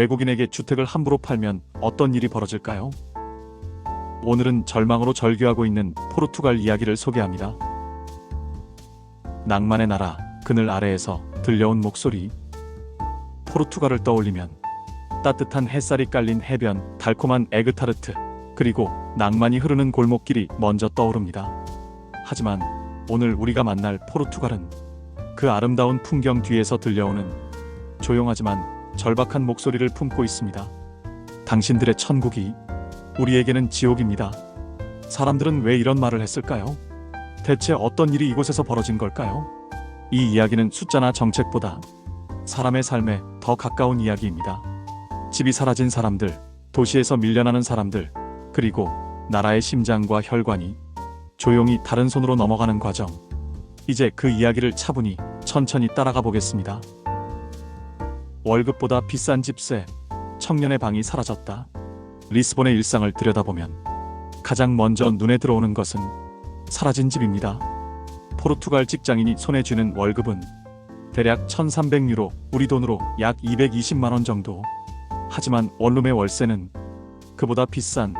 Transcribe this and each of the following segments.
외국인에게 주택을 함부로 팔면 어떤 일이 벌어질까요? 오늘은 절망으로 절규하고 있는 포르투갈 이야기를 소개합니다. 낭만의 나라 그늘 아래에서 들려온 목소리. 포르투갈을 떠올리면 따뜻한 햇살이 깔린 해변, 달콤한 에그타르트, 그리고 낭만이 흐르는 골목길이 먼저 떠오릅니다. 하지만 오늘 우리가 만날 포르투갈은 그 아름다운 풍경 뒤에서 들려오는 조용하지만 절박한 목소리를 품고 있습니다. 당신들의 천국이 우리에게는 지옥입니다. 사람들은 왜 이런 말을 했을까요? 대체 어떤 일이 이곳에서 벌어진 걸까요? 이 이야기는 숫자나 정책보다 사람의 삶에 더 가까운 이야기입니다. 집이 사라진 사람들, 도시에서 밀려나는 사람들, 그리고 나라의 심장과 혈관이 조용히 다른 손으로 넘어가는 과정. 이제 그 이야기를 차분히 천천히 따라가 보겠습니다. 월급보다 비싼 집세, 청년의 방이 사라졌다. 리스본의 일상을 들여다보면 가장 먼저 눈에 들어오는 것은 사라진 집입니다. 포르투갈 직장인이 손에 쥐는 월급은 대략 1,300유로, 우리 돈으로 약 220만 원 정도. 하지만 원룸의 월세는 그보다 비싼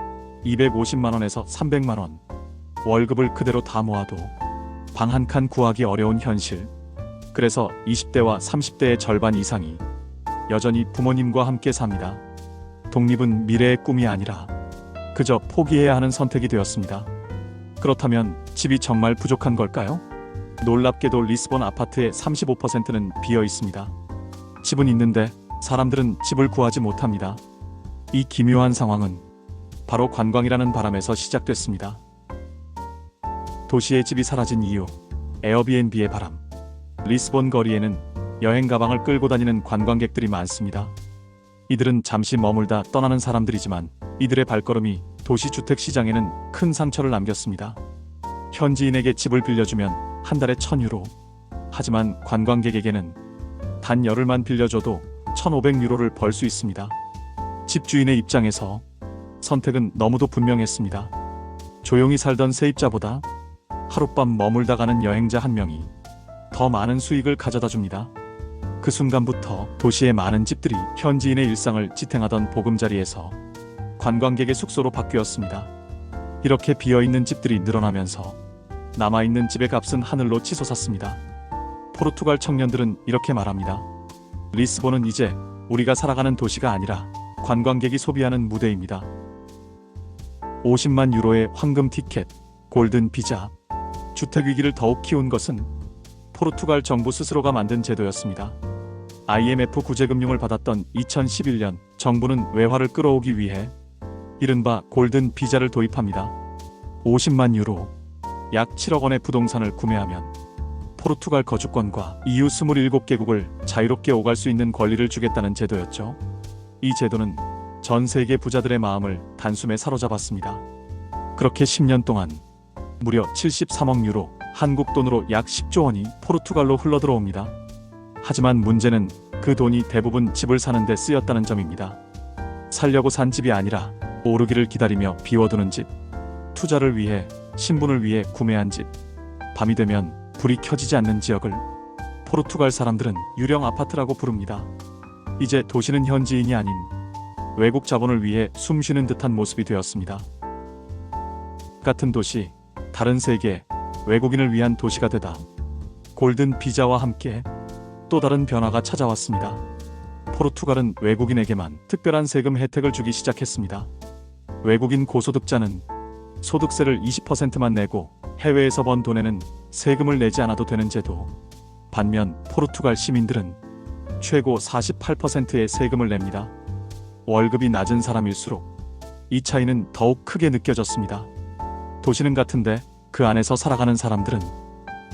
250만 원에서 300만 원. 월급을 그대로 다 모아도 방 한 칸 구하기 어려운 현실. 그래서 20대와 30대의 절반 이상이 여전히 부모님과 함께 삽니다. 독립은 미래의 꿈이 아니라 그저 포기해야 하는 선택이 되었습니다. 그렇다면 집이 정말 부족한 걸까요? 놀랍게도 리스본 아파트의 35%는 비어 있습니다. 집은 있는데 사람들은 집을 구하지 못합니다. 이 기묘한 상황은 바로 관광이라는 바람에서 시작됐습니다. 도시의 집이 사라진 이유, 에어비앤비의 바람. 리스본 거리에는 여행 가방을 끌고 다니는 관광객들이 많습니다. 이들은 잠시 머물다 떠나는 사람들이지만 이들의 발걸음이 도시 주택 시장에는 큰 상처를 남겼습니다. 현지인에게 집을 빌려주면 한 달에 1,000유로. 하지만 관광객에게는 단 열흘만 빌려줘도 1,500유로를 벌 수 있습니다. 집주인의 입장에서 선택은 너무도 분명했습니다. 조용히 살던 세입자보다 하룻밤 머물다 가는 여행자 한 명이 더 많은 수익을 가져다 줍니다. 그 순간부터 도시의 많은 집들이 현지인의 일상을 지탱하던 보금자리에서 관광객의 숙소로 바뀌었습니다. 이렇게 비어있는 집들이 늘어나면서 남아있는 집의 값은 하늘로 치솟았습니다. 포르투갈 청년들은 이렇게 말합니다. 리스본은 이제 우리가 살아가는 도시가 아니라 관광객이 소비하는 무대입니다. 50만 유로의 황금 티켓, 골든 비자. 주택 위기를 더욱 키운 것은 포르투갈 정부 스스로가 만든 제도였습니다. IMF 구제금융을 받았던 2011년 정부는 외화를 끌어오기 위해 이른바 골든 비자를 도입합니다. 50만 유로, 약 7억 원의 부동산을 구매하면 포르투갈 거주권과 EU 27개국을 자유롭게 오갈 수 있는 권리를 주겠다는 제도였죠. 이 제도는 전 세계 부자들의 마음을 단숨에 사로잡았습니다. 그렇게 10년 동안 무려 73억 유로, 한국 돈으로 약 10조 원이 포르투갈로 흘러들어옵니다. 하지만 문제는 그 돈이 대부분 집을 사는 데 쓰였다는 점입니다. 살려고 산 집이 아니라 오르기를 기다리며 비워두는 집, 투자를 위해, 신분을 위해 구매한 집. 밤이 되면 불이 켜지지 않는 지역을 포르투갈 사람들은 유령 아파트라고 부릅니다. 이제 도시는 현지인이 아닌 외국 자본을 위해 숨쉬는 듯한 모습이 되었습니다. 같은 도시, 다른 세계, 외국인을 위한 도시가 되다. 골든 비자와 함께 또 다른 변화가 찾아왔습니다. 포르투갈은 외국인에게만 특별한 세금 혜택을 주기 시작했습니다. 외국인 고소득자는 소득세를 20%만 내고 해외에서 번 돈에는 세금을 내지 않아도 되는 제도. 반면 포르투갈 시민들은 최고 48%의 세금을 냅니다. 월급이 낮은 사람일수록 이 차이는 더욱 크게 느껴졌습니다. 도시는 같은데 그 안에서 살아가는 사람들은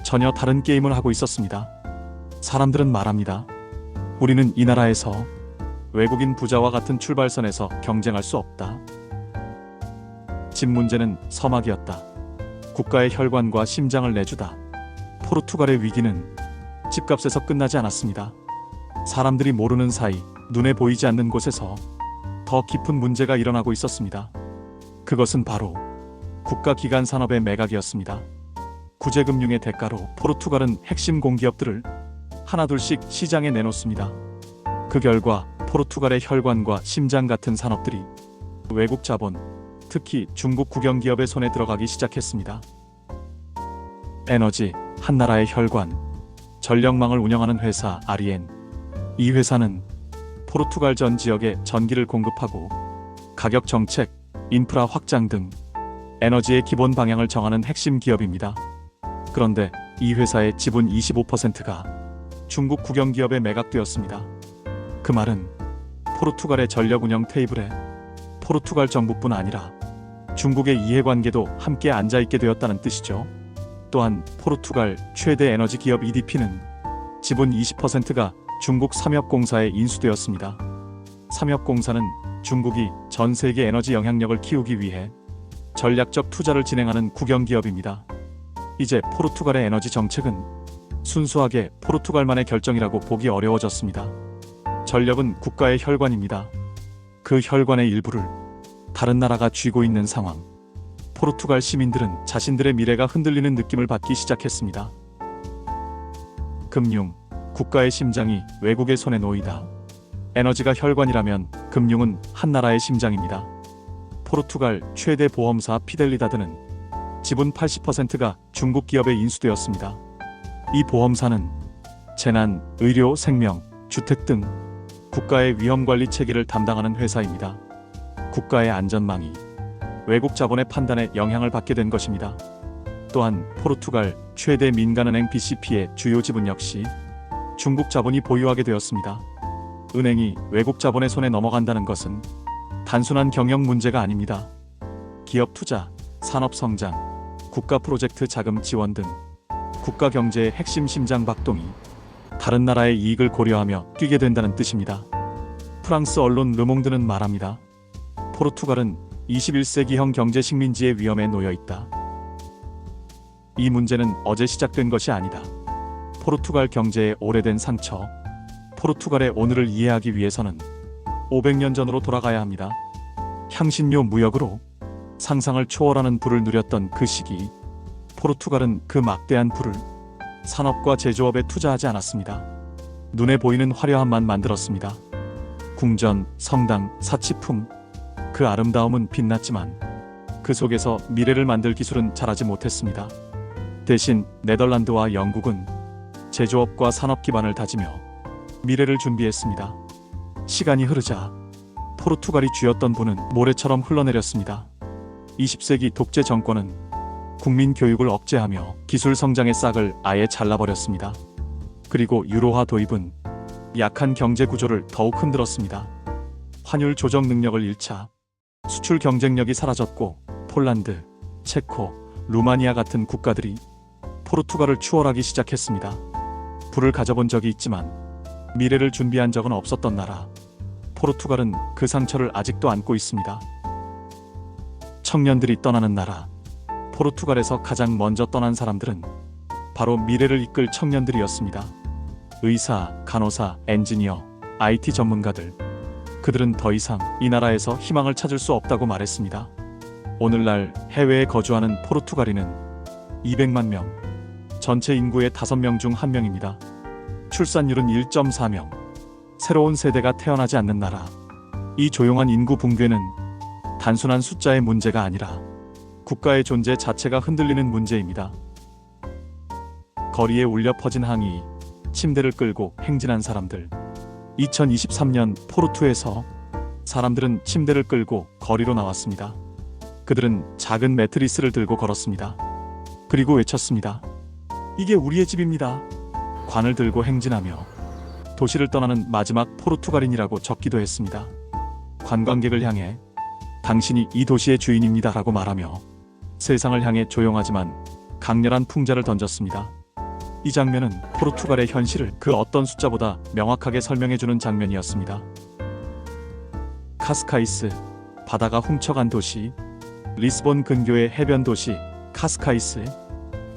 전혀 다른 게임을 하고 있었습니다. 사람들은 말합니다. 우리는 이 나라에서 외국인 부자와 같은 출발선에서 경쟁할 수 없다. 집 문제는 서막이었다. 국가의 혈관과 심장을 내주다. 포르투갈의 위기는 집값에서 끝나지 않았습니다. 사람들이 모르는 사이 눈에 보이지 않는 곳에서 더 깊은 문제가 일어나고 있었습니다. 그것은 바로 국가기관 산업의 매각이었습니다. 구제금융의 대가로 포르투갈은 핵심 공기업들을 하나둘씩 시장에 내놓습니다. 그 결과 포르투갈의 혈관과 심장 같은 산업들이 외국 자본, 특히 중국 국영기업의 손에 들어가기 시작했습니다. 에너지, 한 나라의 혈관, 전력망을 운영하는 회사 REN. 이 회사는 포르투갈 전 지역에 전기를 공급하고 가격 정책, 인프라 확장 등 에너지의 기본 방향을 정하는 핵심 기업입니다. 그런데 이 회사의 지분 25%가 중국 국영기업에 매각되었습니다. 그 말은 포르투갈의 전력 운영 테이블에 포르투갈 정부뿐 아니라 중국의 이해관계도 함께 앉아있게 되었다는 뜻이죠. 또한 포르투갈 최대 에너지 기업 EDP는 지분 20%가 중국 삼협공사에 인수되었습니다. 삼협공사는 중국이 전 세계 에너지 영향력을 키우기 위해 전략적 투자를 진행하는 국영기업입니다. 이제 포르투갈의 에너지 정책은 순수하게 포르투갈만의 결정이라고 보기 어려워졌습니다. 전력은 국가의 혈관입니다. 그 혈관의 일부를 다른 나라가 쥐고 있는 상황. 포르투갈 시민들은 자신들의 미래가 흔들리는 느낌을 받기 시작했습니다. 금융, 국가의 심장이 외국의 손에 놓이다. 에너지가 혈관이라면 금융은 한 나라의 심장입니다. 포르투갈 최대 보험사 피델리다드는 지분 80%가 중국 기업에 인수되었습니다. 이 보험사는 재난, 의료, 생명, 주택 등 국가의 위험관리 체계를 담당하는 회사입니다. 국가의 안전망이 외국 자본의 판단에 영향을 받게 된 것입니다. 또한 포르투갈 최대 민간은행 BCP의 주요 지분 역시 중국 자본이 보유하게 되었습니다. 은행이 외국 자본의 손에 넘어간다는 것은 단순한 경영 문제가 아닙니다. 기업 투자, 산업 성장, 국가 프로젝트 자금 지원 등 국가 경제의 핵심 심장 박동이 다른 나라의 이익을 고려하며 뛰게 된다는 뜻입니다. 프랑스 언론 르몽드는 말합니다. 포르투갈은 21세기형 경제 식민지의 위험에 놓여 있다. 이 문제는 어제 시작된 것이 아니다. 포르투갈 경제의 오래된 상처, 포르투갈의 오늘을 이해하기 위해서는 500년 전으로 돌아가야 합니다. 향신료 무역으로 상상을 초월하는 부를 누렸던 그 시기, 포르투갈은 그 막대한 부를 산업과 제조업에 투자하지 않았습니다. 눈에 보이는 화려함만 만들었습니다. 궁전, 성당, 사치품, 그 아름다움은 빛났지만 그 속에서 미래를 만들 기술은 자라지 못했습니다. 대신 네덜란드와 영국은 제조업과 산업 기반을 다지며 미래를 준비했습니다. 시간이 흐르자 포르투갈이 쥐었던 부는 모래처럼 흘러내렸습니다. 20세기 독재 정권은 국민 교육을 억제하며 기술 성장의 싹을 아예 잘라버렸습니다. 그리고 유로화 도입은 약한 경제 구조를 더욱 흔들었습니다. 환율 조정 능력을 잃자 수출 경쟁력이 사라졌고 폴란드, 체코, 루마니아 같은 국가들이 포르투갈을 추월하기 시작했습니다. 부를 가져본 적이 있지만 미래를 준비한 적은 없었던 나라. 포르투갈은 그 상처를 아직도 안고 있습니다. 청년들이 떠나는 나라. 포르투갈에서 가장 먼저 떠난 사람들은 바로 미래를 이끌 청년들이었습니다. 의사, 간호사, 엔지니어, IT 전문가들. 그들은 더 이상 이 나라에서 희망을 찾을 수 없다고 말했습니다. 오늘날 해외에 거주하는 포르투갈인은 200만 명, 전체 인구의 5명 중 1명입니다. 출산율은 1.4명. 새로운 세대가 태어나지 않는 나라. 이 조용한 인구 붕괴는 단순한 숫자의 문제가 아니라 국가의 존재 자체가 흔들리는 문제입니다. 거리에 울려 퍼진 항의, 침대를 끌고 행진한 사람들. 2023년 포르투에서 사람들은 침대를 끌고 거리로 나왔습니다. 그들은 작은 매트리스를 들고 걸었습니다. 그리고 외쳤습니다. 이게 우리의 집입니다. 관을 들고 행진하며 도시를 떠나는 마지막 포르투갈인이라고 적기도 했습니다. 관광객을 향해 당신이 이 도시의 주인입니다 라고 말하며 세상을 향해 조용하지만 강렬한 풍자를 던졌습니다. 이 장면은 포르투갈의 현실을 그 어떤 숫자보다 명확하게 설명해주는 장면이었습니다. 카스카이스, 바다가 훔쳐간 도시. 리스본 근교의 해변 도시 카스카이스.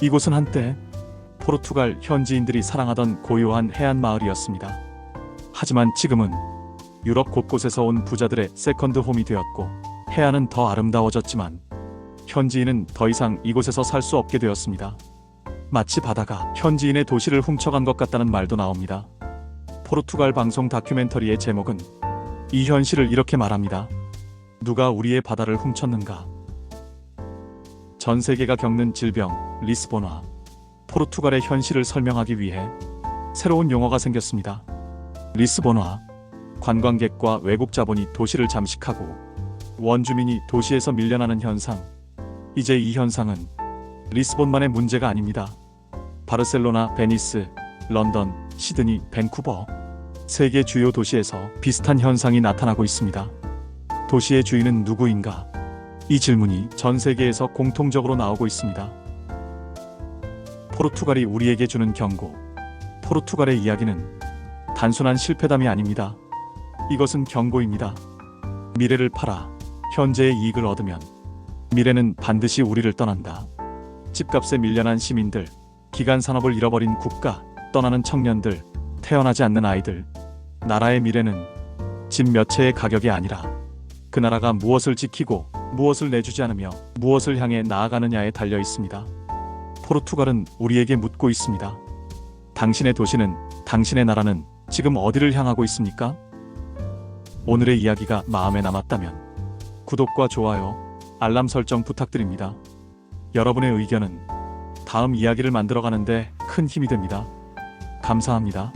이곳은 한때 포르투갈 현지인들이 사랑하던 고요한 해안 마을이었습니다. 하지만 지금은 유럽 곳곳에서 온 부자들의 세컨드 홈이 되었고 해안은 더 아름다워졌지만 현지인은 더 이상 이곳에서 살 수 없게 되었습니다. 마치 바다가 현지인의 도시를 훔쳐간 것 같다는 말도 나옵니다. 포르투갈 방송 다큐멘터리의 제목은 이 현실을 이렇게 말합니다. 누가 우리의 바다를 훔쳤는가? 전 세계가 겪는 질병, 리스본화. 포르투갈의 현실을 설명하기 위해 새로운 용어가 생겼습니다. 리스본화. 관광객과 외국 자본이 도시를 잠식하고 원주민이 도시에서 밀려나는 현상. 이제 이 현상은 리스본만의 문제가 아닙니다. 바르셀로나, 베니스, 런던, 시드니, 밴쿠버 세계 주요 도시에서 비슷한 현상이 나타나고 있습니다. 도시의 주인은 누구인가? 이 질문이 전 세계에서 공통적으로 나오고 있습니다. 포르투갈이 우리에게 주는 경고. 포르투갈의 이야기는 단순한 실패담이 아닙니다. 이것은 경고입니다. 미래를 팔아 현재의 이익을 얻으면 미래는 반드시 우리를 떠난다. 집값에 밀려난 시민들, 기간 산업을 잃어버린 국가, 떠나는 청년들, 태어나지 않는 아이들. 나라의 미래는 집 몇 채의 가격이 아니라 그 나라가 무엇을 지키고 무엇을 내주지 않으며 무엇을 향해 나아가느냐에 달려 있습니다. 포르투갈은 우리에게 묻고 있습니다. 당신의 도시는, 당신의 나라는 지금 어디를 향하고 있습니까? 오늘의 이야기가 마음에 남았다면 구독과 좋아요, 알람 설정 부탁드립니다. 여러분의 의견은 다음 이야기를 만들어가는데 큰 힘이 됩니다. 감사합니다.